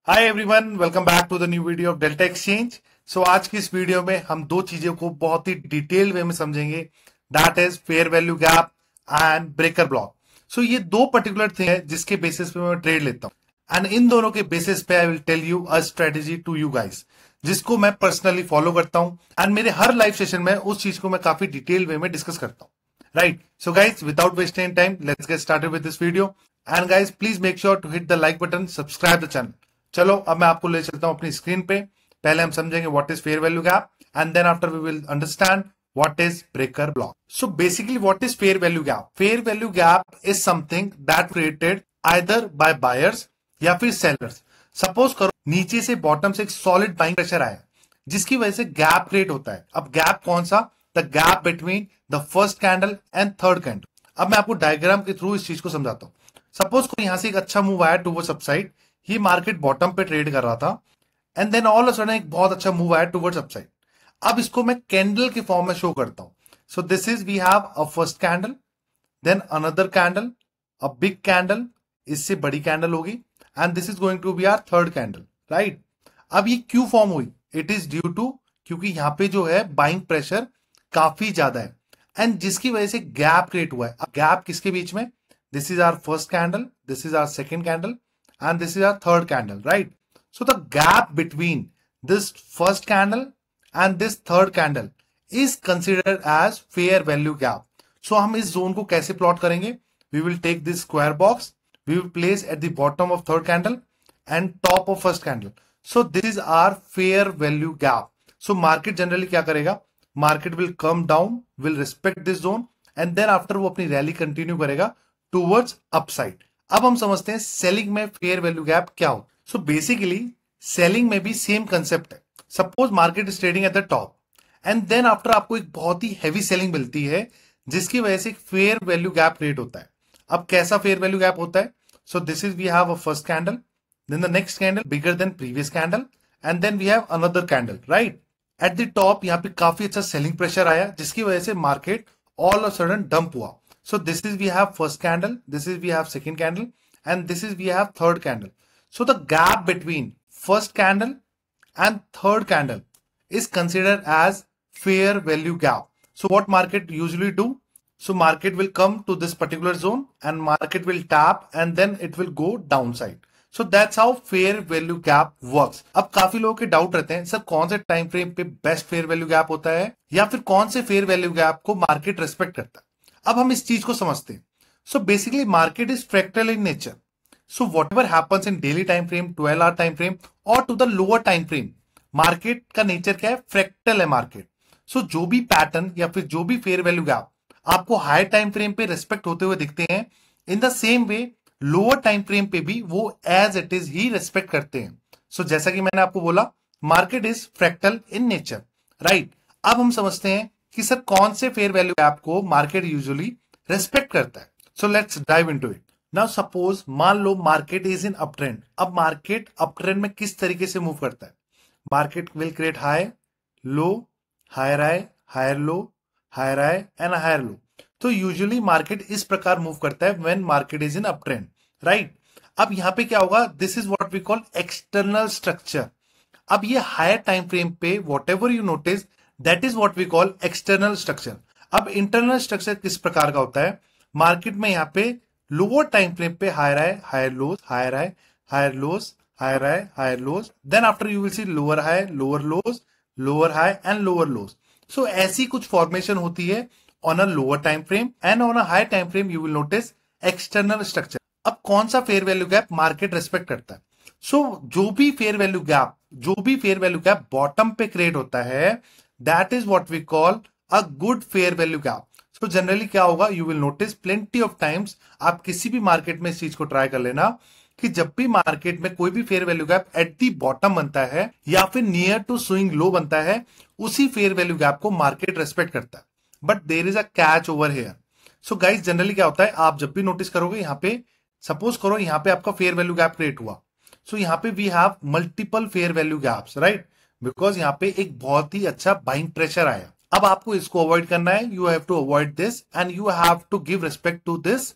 Hi everyone, welcome back to the new video of Delta Exchange. So आज की इस video में हम दो चीजों को बहुत ही डिटेल वे में समझेंगे, that is fair value gap and breaker block. So ये दो पर्टिकुलर थिंग है जिसके बेसिस पे मैं ट्रेड लेता हूं एंड इन दोनों के बेसिस पे I will tell you a strategy to you guys, जिसको मैं पर्सनली फॉलो करता हूं एंड मेरे हर लाइव सेशन में उस चीज को मैं काफी डिटेल वे में डिस्कस करता हूं। Right, so guys without wasting time let's get started with this video and guys please make sure to hit the like button, subscribe the channel. चलो अब मैं आपको ले चलता हूं अपनी स्क्रीन पे। पहले हम समझेंगे what is fair value gap and then after we will understand what is breaker block. So basically what is fair value gap? Fair value gap is something that created either by buyers या फिर sellers. Suppose करो नीचे से bottom से एक solid buying pressure आया जिसकी वजह से गैप क्रिएट होता है। अब गैप कौन सा? The gap between the first candle and third candle. अब मैं आपको डायग्राम के थ्रू इस चीज को समझाता हूं। सपोज को यहां से एक अच्छा मूव आया टुवर्ड्स अपसाइड, ये मार्केट बॉटम पे ट्रेड कर रहा था and then all of sudden एक बहुत अच्छा मूव आया टुवर्ड्स अपसाइड। अब इसको मैं कैंडल के फॉर्म में शो करता हूं। So this is we have a first candle, then another candle, a big candle, इससे बड़ी कैंडल होगी and this is going to be our third candle. Right, अब ये क्यों फॉर्म हुई? इट इज ड्यू टू क्योंकि यहां पे जो है बाइंग प्रेशर काफी ज्यादा है एंड जिसकी वजह से गैप क्रिएट हुआ है। अब गैप किसके बीच में? This is our first candle, this is our second candle and this is our third candle, right? So the gap between this first candle and this third candle is considered as fair value gap. So हम इस zone को कैसे plot करेंगे? We will take this square box, we will place at the bottom of third candle and top of first candle. So this is our fair value gap. So market generally क्या करेगा? Market will come down, will respect this zone and then after वो अपनी rally continue करेगा towards upside. अब हम समझते हैं selling में फेयर वैल्यू गैप क्या हो। सो बेसिकली सेलिंग में भी सेम कंसेप्ट है। Suppose market is trading at the top and then after आपको एक बहुत ही हैवी सेलिंग मिलती है जिसकी वजह से एक फेयर वैल्यू गैप क्रिएट होता है। अब कैसा फेयर वैल्यू गैप होता है? So this is we have a first candle, then the next candle bigger than previous candle and then we have another candle. Right, at the top यहाँ पे काफी अच्छा सेलिंग प्रेशर आया जिसकी वजह से market all of sudden dump हुआ। So this is we have first candle, this is we have second candle, and this is we have third candle. So the gap between first candle and third candle is considered as fair value gap. So what market usually do? So market will come to this particular zone and market will tap and then it will go downside. So that's how fair value gap works. अब काफी लोगों के doubt रहते हैं, sir कौन से time frame पे best fair value gap होता है या फिर कौन से फेयर वैल्यू गैप को मार्केट रेस्पेक्ट करता है। अब हम इस चीज को समझते हैं। So basically market is fractal in nature. So what ever happens in daily time frame, 12 hour time frame और to the lower time frame, market का नेचर क्या है? फ्रैक्टल है मार्केट। सो जो भी पैटर्न या फिर जो भी फेयर वैल्यू गैप आपको हाई टाइम फ्रेम पे रिस्पेक्ट होते हुए दिखते हैं, in the same way lower time frame पे भी वो एज इट इज ही रिस्पेक्ट करते हैं। सो जैसा कि मैंने आपको बोला, market is fractal in nature. Right, अब हम समझते हैं कि सर कौन से फेयर वैल्यू गैप को मार्केट यूजुअली रेस्पेक्ट करता है। So let's dive into it. Now suppose मान लो market is in up trend. अब मार्केट अप ट्रेंड में किस तरीके से मूव करता है? Market will create high low, higher high, higher low, higher high and higher low. तो यूजुअली मार्केट इस प्रकार मूव करता है when market is in up trend. Right, अब यहां पे क्या होगा? This is what we call external structure. अब ये हायर टाइम फ्रेम पे what ever you notice, that is what we call external structure. अब इंटरनल स्ट्रक्चर किस प्रकार का होता है? मार्केट में यहाँ पे लोअर टाइम फ्रेम पे higher high, higher lows, higher high, higher lows, higher high, higher lows, then after you will see lower high, lower lows, lower high and lower lows. So ऐसी कुछ formation होती है on a lower time frame and on a high time frame you will notice external structure. अब कौन सा fair value gap market respect करता है? सो जो भी फेयर वैल्यू गैप बॉटम पे क्रिएट होता है, that is what we call a good fair value gap. So generally क्या होगा? You will notice plenty of times, आप किसी भी मार्केट में इस चीज को ट्राई कर लेना कि जब भी मार्केट में कोई भी fair value gap at the bottom बनता है या फिर नियर टू स्विंग लो बनता है, उसी फेयर वैल्यू गैप को मार्केट रेस्पेक्ट करता है। But there is a catch over here. So guys generally क्या होता है, आप जब भी नोटिस करोगे यहाँ पे, सपोज करो यहाँ पे आपका फेयर वैल्यू गैप क्रिएट हुआ। सो यहाँ पे we have multiple fair value gaps, right, because यहाँ पे एक बहुत ही अच्छा बाइंग प्रेशर आया। अब आपको इसको अवॉइड करना है, you have to avoid this and you have to give respect to this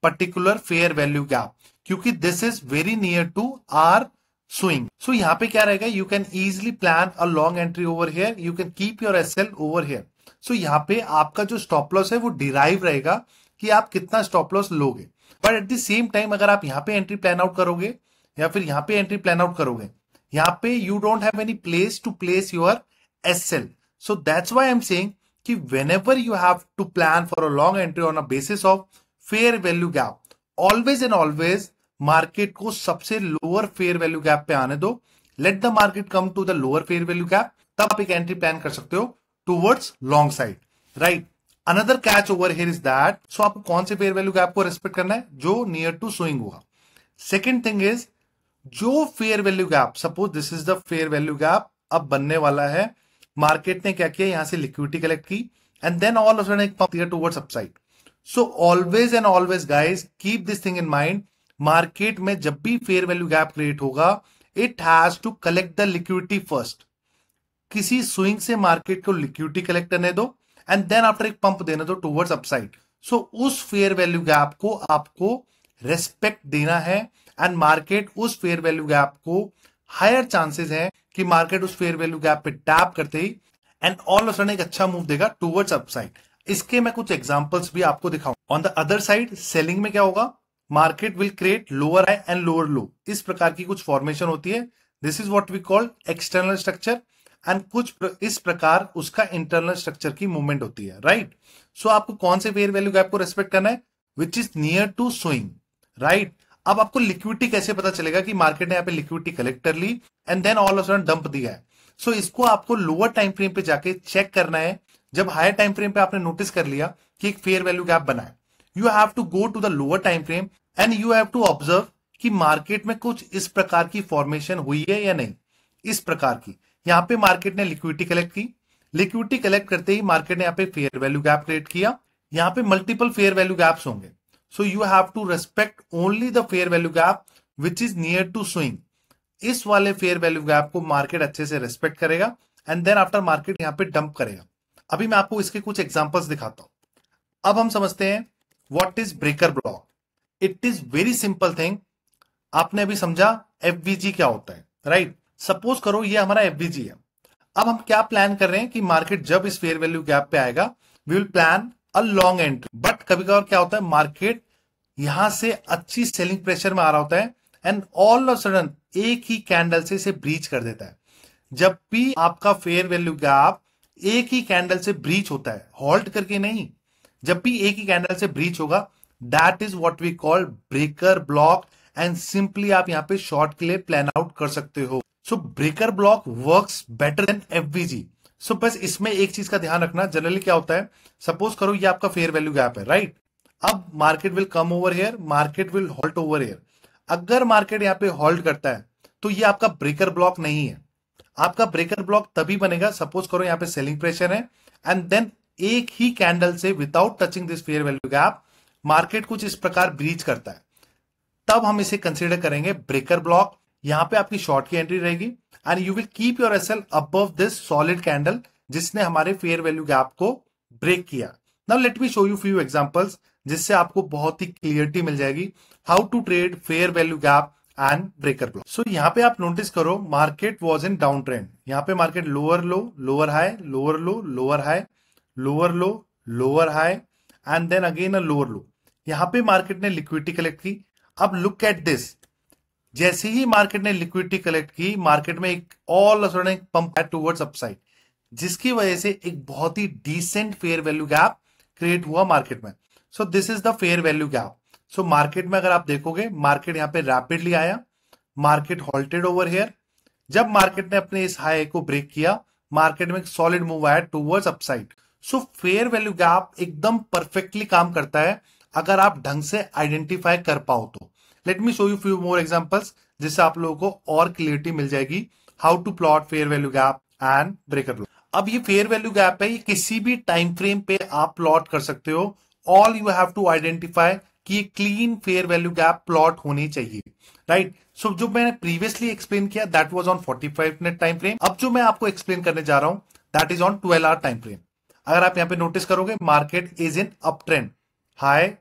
particular fair value gap, क्योंकि this is very near to our swing. So यहाँ पे क्या रहेगा, you can easily plan a long entry over here, you can keep your SL over here. So यहाँ पे आपका जो stop loss है वो डिराइव रहेगा कि आप कितना स्टॉप लॉस लोगे। But at the same time अगर आप यहाँ पे एंट्री प्लान आउट करोगे या फिर यहाँ पे एंट्री प्लान आउट करोगे, यहाँ पे you don't have any place to place your SL. So that's why I am saying कि whenever you have to plan for a long entry on a basis of fair value gap, always and always market को सबसे lower fair value gap पे आने दो, let the market come to the lower fair value gap, तब आप एक entry plan कर सकते हो towards long side, right. Another catch over here is that, so आपको कौन से फेयर वैल्यू गैप को रिस्पेक्ट करना है, जो नियर टू स्विंग होगा। सेकेंड थिंग इज, जो fair value gap, suppose this is the fair value gap अब बनने वाला है, मार्केट ने क्या किया, यहां से लिक्विडिटी कलेक्ट की and then all of sudden एक पंप दिया towards upside. So always and always guys keep this thing in mind, market में जब भी फेयर वैल्यू गैप क्रिएट होगा, it has to collect the liquidity first. किसी swing से market को liquidity collect करने दो एंड देन आफ्टर एक पंप देने दो टुवर्ड्स अपसाइड। सो उस फेयर वैल्यू गैप को आपको रेस्पेक्ट देना है एंड मार्केट उस फेयर वैल्यू गैप को, हायर चांसेस है कि मार्केट उस फेयर वैल्यू गैप पे टैप करते ही एंड ऑल ऑफ सडन एक अच्छा मूव देगा टुवर्ड्स अपसाइड। इसके मैं कुछ एग्जांपल्स भी आपको दिखाऊं। On the other side selling में क्या होगा, market will create lower high and lower low, इस प्रकार की कुछ फॉर्मेशन होती है, this is what we call external structure and कुछ इस प्रकार उसका इंटरनल स्ट्रक्चर की मूवमेंट होती है, राइट। सो आपको कौन से फेयर वैल्यू गैप को रेस्पेक्ट करना है, which is near to swing, right. अब आपको लिक्विडिटी कैसे पता चलेगा कि मार्केट ने यहाँ पे लिक्विडिटी कलेक्ट कर ली and then all of sudden dump दिया है। सो इसको आपको लोअर टाइम फ्रेम पे जाके चेक करना है। जब हायर टाइम फ्रेम पे आपने नोटिस कर लिया कि एक फेयर वैल्यू गैप बना है, you have to go to the lower time frame and you have to observe कि मार्केट में कुछ इस प्रकार की फॉर्मेशन हुई है या नहीं। इस प्रकार की यहाँ पे मार्केट ने लिक्विडिटी कलेक्ट की, लिक्विडिटी कलेक्ट करते ही मार्केट ने यहाँ पे फेयर वैल्यू गैप क्रिएट किया, यहाँ पे मल्टीपल फेयर वैल्यू गैप्स होंगे। So you have to respect only the fair value gap which is near to swing. इस वाले फेयर वैल्यू गैप को मार्केट अच्छे से रेस्पेक्ट करेगा एंड देन आफ्टर मार्केट यहाँ पे डंप करेगा। अभी मैं आपको इसके कुछ एग्जांपल्स दिखाता हूं। अब हम समझते हैं what is breaker block. It is very simple thing. आपने अभी समझा एफवीजी क्या होता है, राइट। सपोज करो ये हमारा एफवीजी है। अब हम क्या प्लान कर रहे हैं कि मार्केट जब इस फेयर वैल्यू गैप पे आएगा, we will plan a long entry. But कभी कभार क्या होता है, मार्केट यहां से अच्छी सेलिंग प्रेशर में आ रहा होता है एंड ऑल ऑफ सडन एक ही कैंडल से इसे ब्रीच कर देता है। जब भी आपका फेयर वैल्यू गैप एक ही कैंडल से ब्रीच होता है, हॉल्ट करके नहीं, जब भी एक ही कैंडल से ब्रीच होगा, that is what we call breaker block and simply आप यहां पे शॉर्ट के लिए प्लान आउट कर सकते हो। So breaker block works better than FVG. So बस इसमें एक चीज का ध्यान रखना, जनरली क्या होता है, सपोज करो ये आपका फेयर वैल्यू गैप है, राइट। अब market will come over here, market will halt over here. अगर मार्केट यहाँ पे हॉल्ट करता है तो ये आपका ब्रेकर ब्लॉक नहीं है। आपका ब्रेकर ब्लॉक तभी बनेगा, सपोज करो यहाँ पे सेलिंग प्रेशर है एंड देन एक ही कैंडल से without touching this fair value gap market कुछ इस प्रकार ब्रीच करता है, तब हम इसे कंसीडर करेंगे ब्रेकर ब्लॉक। यहां पे आपकी शॉर्ट की एंट्री रहेगी and you will keep your SL above this solid candle जिसने हमारे फेयर वैल्यू गैप को ब्रेक किया। Now let me show you few examples जिससे आपको बहुत ही क्लियरिटी मिल जाएगी how to trade fair value gap and breaker block. So यहाँ पे आप नोटिस करो market was in down trend. यहाँ पे market lower low, lower high, lower low, lower high, lower low, lower high and then again a lower low. यहाँ पे market ने liquidity collect की। अब लुक एट दिस, जैसे ही मार्केट ने लिक्विडिटी कलेक्ट की, मार्केट में एक all sudden pump towards upside, जिसकी वजह से एक बहुत ही decent fair value gap create हुआ मार्केट में। So this is the fair value gap. So market में अगर आप देखोगे, मार्केट यहां पे रैपिडली आया, मार्केट हॉल्टेड ओवर हियर। जब मार्केट ने अपने इस हाई को ब्रेक किया, मार्केट में एक सॉलिड मूव आया towards upside. So fair value gap एकदम परफेक्टली काम करता है अगर आप ढंग से आइडेंटिफाई कर पाओ तो। Let me show you few more examples जिससे आप लोगों को और क्लियरिटी मिल जाएगी how to plot fair value gap and breaker block. अब ये फेयर वैल्यू गैप है, ये किसी भी टाइम फ्रेम पे आप प्लॉट कर सकते हो। All you have to identify कि clean fair value gap plot होनी चाहिए, राइट। सो जो मैंने प्रीवियसली एक्सप्लेन किया that was on 45 minute time frame. अब जो मैं आपको एक्सप्लेन करने जा रहा हूं that is on 12 hour time frame. अगर आप यहां पे नोटिस करोगे, market is in up trend, high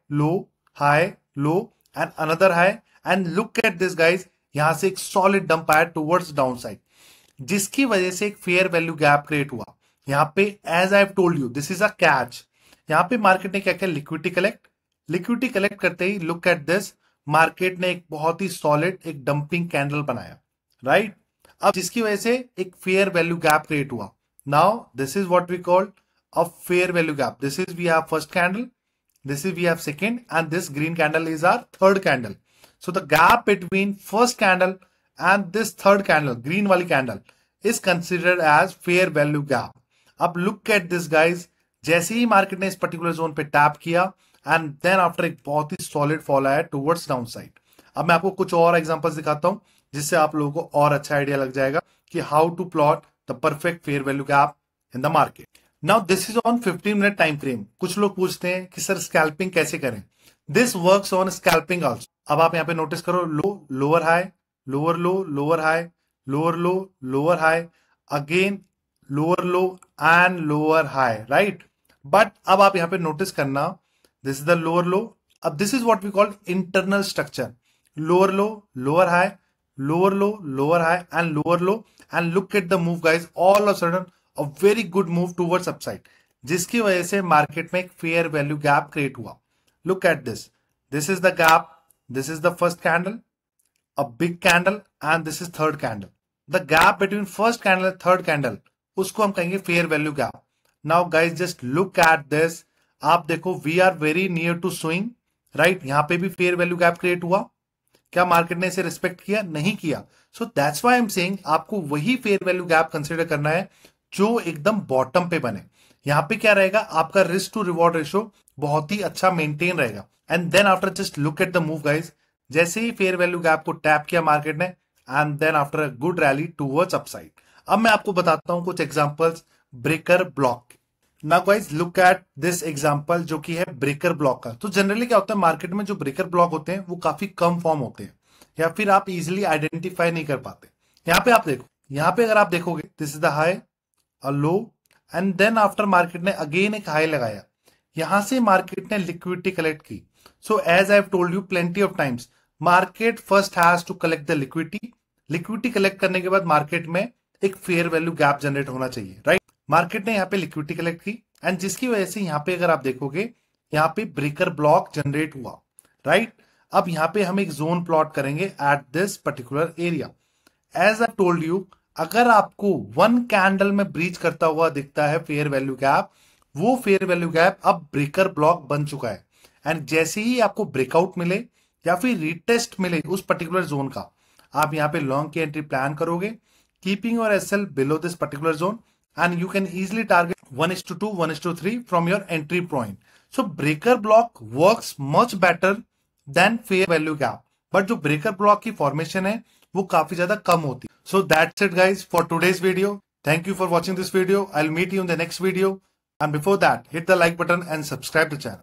low and another high and look at this guys, यहां से एक सॉलिड डंप आया टुवर्ड्स डाउन साइड, जिसकी वजह से एक फेयर वैल्यू गैप क्रिएट हुआ। यहाँ पे as I have told you this is a catch. यहाँ पे मार्केट ने क्या किया, लिक्विडिटी कलेक्ट करते ही लुक एट दिस, मार्केट ने एक बहुत ही सॉलिड एक डंपिंग कैंडल बनाया, राइट। अब जिसकी वजह से एक फेयर वैल्यू गैप क्रिएट हुआ। Now this is what we call a fair value gap. This is we have first candle, this is we have second, and this green candle is our third candle. So the gap between first candle and this third candle, green wali candle, is considered as fair value gap. अब look at this guys, जैसे ही market ने इस particular zone पे tap किया and then after एक बहुत ही सॉलिड फॉल आया टुवर्ड्स डाउन साइड। अब मैं आपको कुछ और एग्जांपल्स दिखाता हूं जिससे आप लोगों को और अच्छा आइडिया लग जाएगा कि how to plot the perfect fair value gap in the market. Now this is on 15 minute time frame. कुछ लोग पूछते हैं कि सर स्कैल्पिंग कैसे करें, this works on scalping also. अब आप यहाँ पे नोटिस करो, low lower high, lower low, lower high, lower low, lower high, again lower low and lower high, right. But अब आप यहाँ पे नोटिस करना, this is the lower low. अब this is what we call internal structure, lower low, lower high, lower low, lower high and lower low, and look at the move guys, all of sudden a very good move towards upside, जिसकी वजह से market में एक fair value gap create हुआ। Look at this is the gap, this is the first candle, a big candle, and this is third candle. The gap between first candle and third candle, उसको हम कहेंगे fair value gap. Now guys just look at this, आप देखो we are very near to swing, right. यहां पे भी fair value gap create हुआ, क्या मार्केट ने इसे रिस्पेक्ट किया? नहीं किया। सो that's why I am saying आपको वही फेयर वैल्यू गैप कंसीडर करना है जो एकदम बॉटम पे बने। यहां पे क्या रहेगा, आपका रिस्क टू रिवॉर्ड रेशियो बहुत ही अच्छा मेंटेन रहेगा। And then after just look at the move guys, जैसे ही फेयर वैल्यू गैप को टैप किया मार्केट ने, and then after a good rally towards upside. अब मैं आपको बताता हूं कुछ examples breaker block. Now guys look at this example जो कि है ब्रेकर ब्लॉक का। तो जनरली क्या होता है, मार्केट में जो ब्रेकर ब्लॉक होते हैं वो काफी कम फॉर्म होते हैं या फिर आप इजिली आइडेंटिफाई नहीं कर पाते। यहाँ पे आप देखो, यहाँ पे अगर आप देखोगे this is the high, a low, and then after market ने अगेन एक हाई लगाया, यहां से मार्केट ने लिक्विडिटी कलेक्ट की। So as I have told you plenty of times, market first has to collect the liquidity collect करने के बाद मार्केट में एक फेयर वैल्यू गैप जनरेट होना चाहिए, राइट। मार्केट ने यहाँ पे लिक्विडिटी कलेक्ट की एंड जिसकी वजह से यहाँ पे अगर आप देखोगे यहाँ पे ब्रेकर ब्लॉक जनरेट हुआ, राइट। अब यहाँ पे हम एक जोन प्लॉट करेंगे at this particular area. As I told you, अगर आपको वन कैंडल में ब्रीच करता हुआ दिखता है फेयर वैल्यू गैप, वो फेयर वैल्यू गैप अब ब्रेकर ब्लॉक बन चुका है। एंड जैसे ही आपको ब्रेकआउट मिले या फिर रिटेस्ट मिले उस पर्टिकुलर जोन का, आप यहाँ पे लॉन्ग की एंट्री प्लान करोगे, keeping your SL below this particular zone, and you can easily target 1:2, 1:3 from your entry point. So breaker block works much better than fair value gap, but जो breaker block की formation है वो काफी ज्यादा कम होती है। So that's it guys for today's video. Thank you for watching this video. I will meet you in the next video, and before that hit the like button and subscribe the channel.